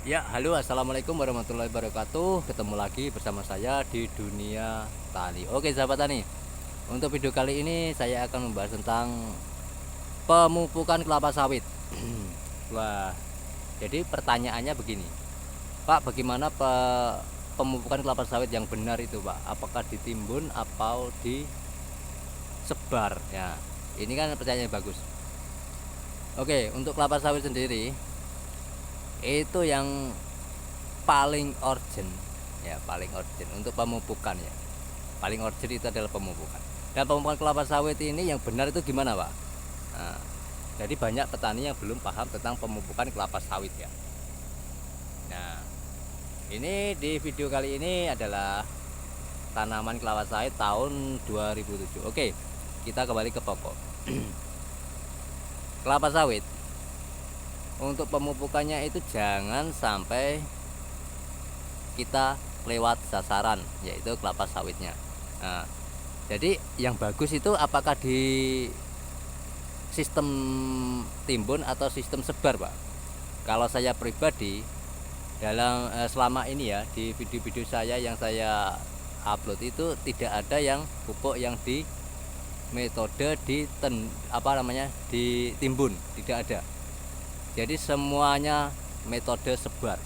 Ya, halo, assalamualaikum warahmatullahi wabarakatuh. Ketemu lagi bersama saya di dunia tani. Oke, sahabat tani. Untuk video kali ini saya akan membahas tentang pemupukan kelapa sawit. Wah, jadi pertanyaannya begini, Pak, bagaimana pemupukan kelapa sawit yang benar itu, Pak? Apakah ditimbun atau disebar? Ya, ini kan pertanyaan yang bagus. Oke, untuk kelapa sawit sendiri itu yang paling urgent, ya paling urgent untuk pemupukan, ya paling urgent itu adalah pemupukan. Dan pemupukan kelapa sawit ini yang benar itu gimana, Pak? Nah, jadi banyak petani yang belum paham tentang pemupukan kelapa sawit, ya. Nah, ini di video kali ini adalah tanaman kelapa sawit tahun 2007. Oke, kita kembali ke pokok. Kelapa sawit untuk pemupukannya itu jangan sampai kita lewat sasaran, yaitu kelapa sawitnya. Nah, jadi yang bagus itu apakah di sistem timbun atau sistem sebar, Pak? Kalau saya pribadi dalam selama ini ya, di video-video saya yang saya upload itu tidak ada yang pupuk yang di metode ditimbun, tidak ada. Jadi semuanya metode sebar.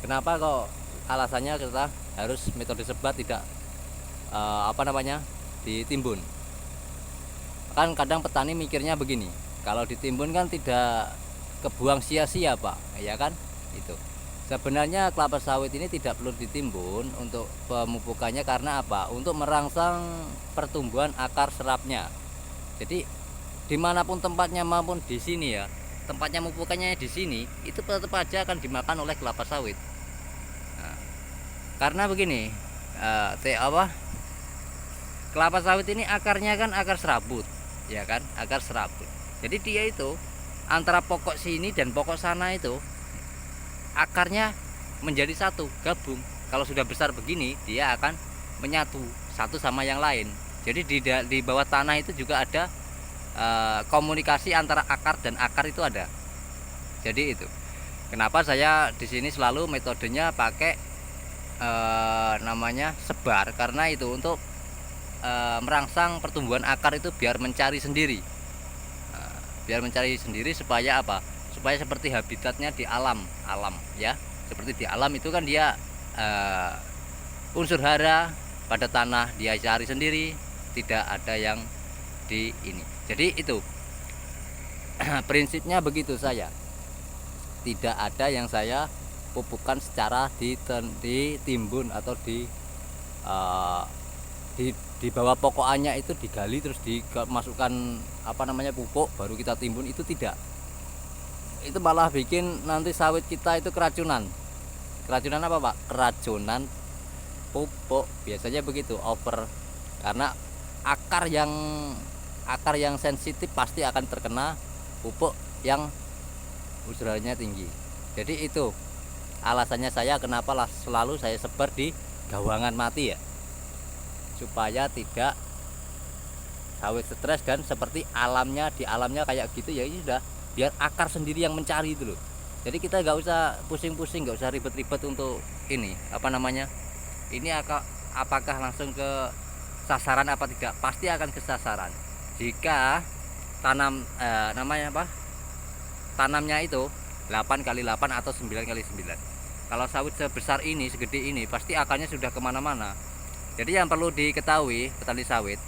Kenapa kok alasannya kita harus metode sebar, tidak ditimbun? Kan kadang petani mikirnya begini, kalau ditimbun kan tidak kebuang sia-sia, Pak, ya kan? Itu sebenarnya kelapa sawit ini tidak perlu ditimbun untuk pemupukannya. Karena apa? Untuk merangsang pertumbuhan akar serapnya. Jadi dimanapun tempatnya maupun di sini ya, tempatnya pemupukannya di sini itu tetap aja akan dimakan oleh kelapa sawit. Nah, karena begini, kelapa sawit ini akarnya kan akar serabut, ya kan, akar serabut. Jadi dia itu antara pokok sini dan pokok sana itu akarnya menjadi satu, gabung. Kalau sudah besar begini, dia akan menyatu satu sama yang lain. Jadi di bawah tanah itu juga ada komunikasi antara akar dan akar itu ada. Jadi itu kenapa saya di sini selalu metodenya pakai namanya sebar, karena itu untuk merangsang pertumbuhan akar itu biar mencari sendiri. Biar mencari sendiri supaya apa? Supaya seperti habitatnya di alam ya. Seperti di alam itu kan dia unsur hara pada tanah dia cari sendiri, tidak ada yang di ini. Jadi itu prinsipnya begitu. Saya tidak ada yang saya pupukkan secara ditimbun atau di bawah pokokannya itu digali terus dimasukkan pupuk baru kita timbun, itu tidak. Itu malah bikin nanti sawit kita itu keracunan. Keracunan apa, Pak? Keracunan pupuk, biasanya begitu, over. Karena akar yang sensitif pasti akan terkena pupuk yang unsur-haranya tinggi. Jadi itu alasannya saya kenapa selalu saya sebar di gawangan mati, ya, supaya tidak sawit stres. Dan seperti di alamnya kayak gitu, ya ini sudah biar akar sendiri yang mencari itu loh. Jadi kita nggak usah pusing-pusing, nggak usah ribet-ribet untuk ini ini apakah langsung ke sasaran apa tidak. Pasti akan ke sasaran jika tanamnya itu 8x8 atau 9x9. Kalau sawit sebesar ini, segede ini, pasti akarnya sudah kemana-mana. Jadi yang perlu diketahui petani sawit,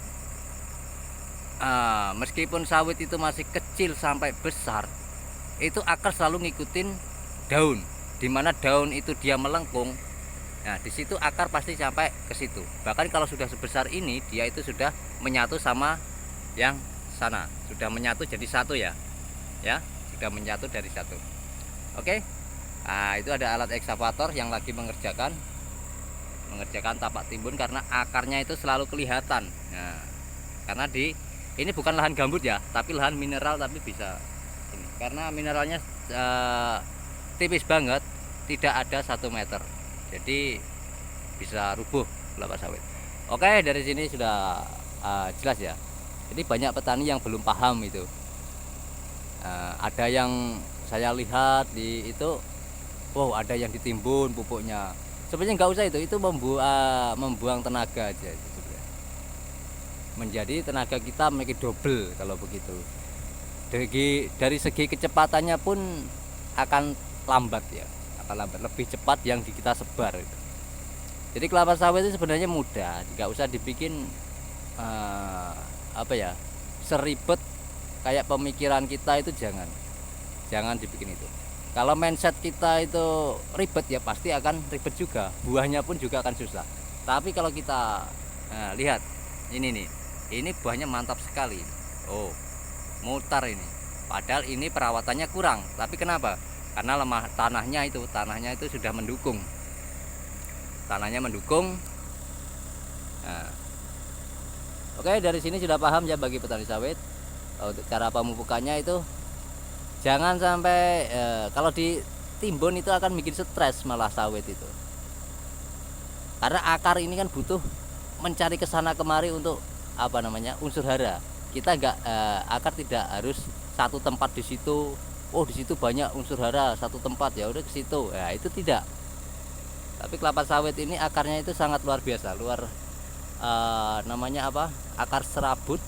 meskipun sawit itu masih kecil sampai besar, itu akar selalu ngikutin daun. Dimana daun itu dia melengkung, nah di situ akar pasti sampai ke situ. Bahkan kalau sudah sebesar ini, dia itu sudah menyatu sama yang sana, sudah menyatu jadi satu, ya sudah menyatu dari satu. Oke. Nah, itu ada alat ekskavator yang lagi mengerjakan tapak timbun, karena akarnya itu selalu kelihatan. Nah, karena ini bukan lahan gambut ya, tapi lahan mineral, tapi bisa ini karena mineralnya tipis banget, tidak ada 1 meter, jadi bisa rubuh kelapa sawit. Oke, dari sini sudah jelas ya. Jadi banyak petani yang belum paham itu. Ada yang saya lihat di itu wow ada yang ditimbun pupuknya. Sebenarnya nggak usah itu membuang tenaga aja itu sebenarnya. Menjadi tenaga kita menjadi double kalau begitu. Dari segi kecepatannya pun akan lambat ya, akan lambat, lebih cepat yang kita sebar itu. Jadi kelapa sawit itu sebenarnya mudah, nggak usah dibikin apa ya, seribet kayak pemikiran kita itu, jangan dibikin itu. Kalau mindset kita itu ribet ya pasti akan ribet juga, buahnya pun juga akan susah. Tapi kalau kita lihat ini nih, ini buahnya mantap sekali. Oh, mutar ini. Padahal ini perawatannya kurang. Tapi kenapa? Karena lemah tanahnya itu sudah mendukung. Tanahnya mendukung. Nah, oke, dari sini sudah paham ya bagi petani sawit. Untuk cara pemupukannya itu jangan sampai kalau ditimbun itu akan bikin stres malah sawit itu. Karena akar ini kan butuh mencari kesana kemari untuk apa namanya, unsur hara. Kita akar tidak harus satu tempat di situ. Oh, di situ banyak unsur hara, satu tempat ya udah ke situ. Ya, itu tidak. Tapi kelapa sawit ini akarnya itu sangat luar biasa, namanya apa? Akar serabut,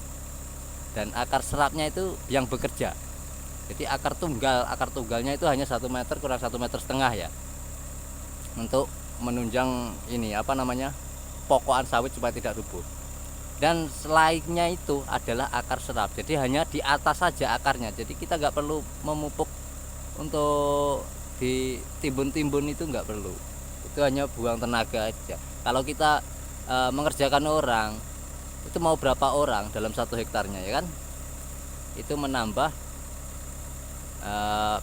dan akar serapnya itu yang bekerja. Jadi akar tunggalnya itu hanya 1 meter kurang 1,5 meter ya, untuk menunjang ini apa namanya, pokokan sawit supaya tidak rubuh. Dan selainnya itu adalah akar serap, jadi hanya di atas saja akarnya, jadi kita nggak perlu memupuk untuk ditimbun-timbun, itu nggak perlu, itu hanya buang tenaga aja. Kalau kita mengerjakan orang itu mau berapa orang dalam 1 hektarnya ya kan, itu menambah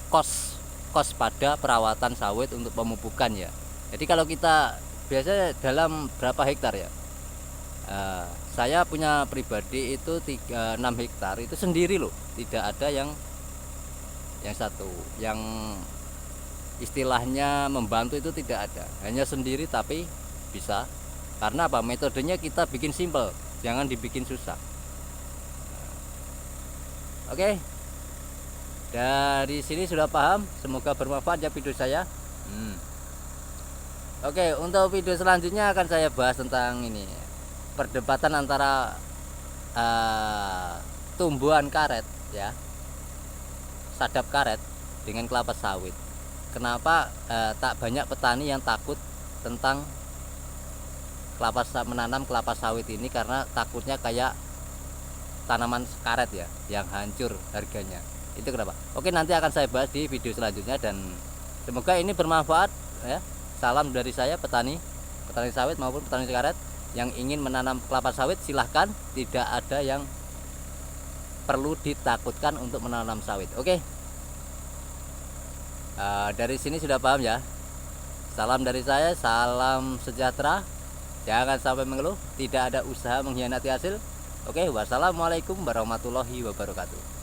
kos pada perawatan sawit untuk pemupukan ya. Jadi kalau kita biasanya dalam berapa hektar ya, saya punya pribadi itu 6 hektar itu sendiri loh, tidak ada yang satu yang istilahnya membantu, itu tidak ada, hanya sendiri tapi bisa. Karena apa? Metodenya kita bikin simple, jangan dibikin susah. Oke, dari sini sudah paham, semoga bermanfaat ya video saya. Oke, untuk video selanjutnya akan saya bahas tentang ini, perdebatan antara tumbuhan karet ya, sadap karet dengan kelapa sawit. Kenapa tak banyak petani yang takut tentang menanam kelapa sawit ini? Karena takutnya kayak tanaman karet ya, yang hancur harganya. Itu kenapa? Oke, nanti akan saya bahas di video selanjutnya, dan semoga ini bermanfaat ya. Salam dari saya, petani sawit maupun petani karet yang ingin menanam kelapa sawit, silahkan, tidak ada yang perlu ditakutkan untuk menanam sawit. Oke, dari sini sudah paham ya. Salam dari saya, salam sejahtera, jangan sampai mengeluh, tidak ada usaha mengkhianati hasil. Oke, wassalamualaikum warahmatullahi wabarakatuh.